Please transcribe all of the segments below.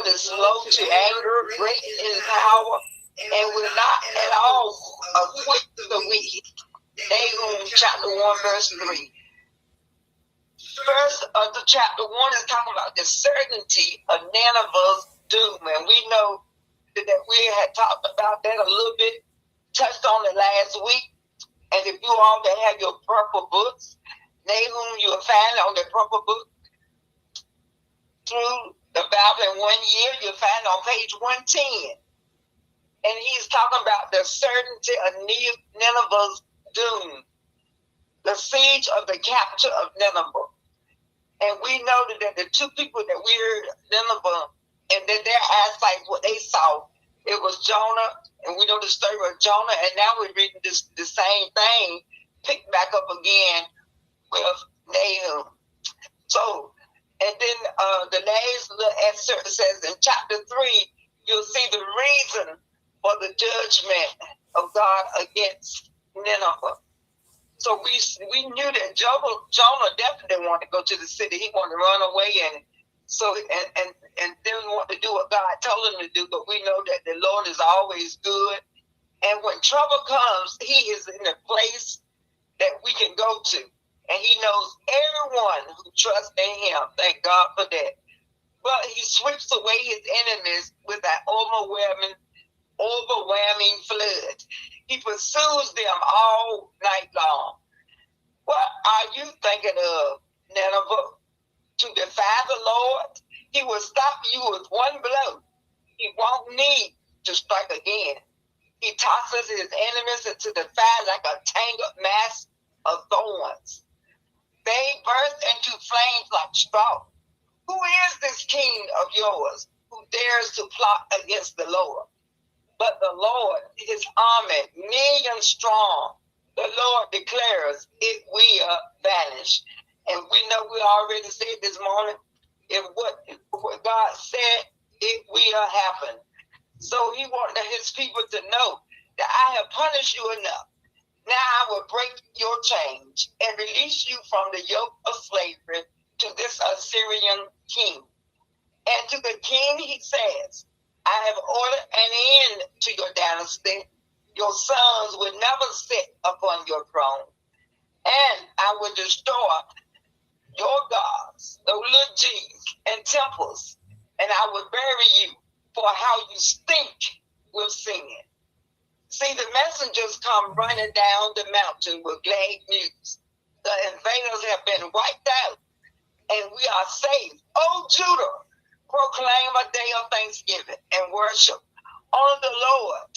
Lord is slow to anger, great in power, and will not at all acquit the wicked. Nahum chapter 1, verse 3. First of the chapter 1 is talking about the certainty of Nineveh's doom. And we know that we had talked about that a little bit, touched on it last week. And if you all that have your purple books, Nahum, you will find on the purple book through the Bible in 1 year, you'll find on page 110. And he's talking about the certainty of Nineveh's doom, the siege of the capture of Nineveh. And we know that the two people that we heard Nineveh, and then their eyesight, what they saw, it was Jonah, and we know the story of Jonah, and now we're reading the same thing, picked back up again with Nahum. So, and then the last little excerpt says in chapter 3, you'll see the reason for the judgment of God against Nineveh. So we knew that Jonah definitely wanted to go to the city. He wanted to run away and didn't want to do what God told him to do. But we know that the Lord is always good. And when trouble comes, he is in a place that we can go to. And he knows everyone who trusts in him. Thank God for that. But he sweeps away his enemies with that overwhelming flood. He pursues them all night long. What are you thinking of, Nineveh? To defy the Lord? He will stop you with one blow. He won't need to strike again. He tosses his enemies into the fire like a tangled mass of thorns. They burst into flames like straw. Who is this king of yours who dares to plot against the Lord? But the Lord, his army, millions strong, the Lord declares it will vanish. And we know we already said this morning, if what God said, it will happen. So he wanted his people to know that I have punished you enough. Now I will break your chains and release you from the yoke of slavery to this Assyrian king. And to the king he says, I have ordered an end to your dynasty. Your sons will never sit upon your throne. And I will destroy your gods, the little g's and temples, and I will bury you for how you stink with sin. See, the messengers come running down the mountain with glad news. The invaders have been wiped out, and we are saved. O Judah, proclaim a day of thanksgiving and worship. Honor the Lord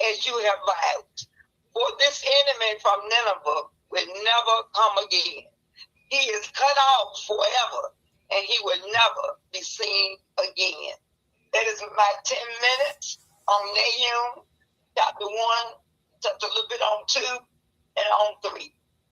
as you have vowed. For this enemy from Nineveh will never come again. He is cut off forever, and he will never be seen again. That is my 10 minutes on Nahum, chapter 1, touch a little bit on 2, and on 3.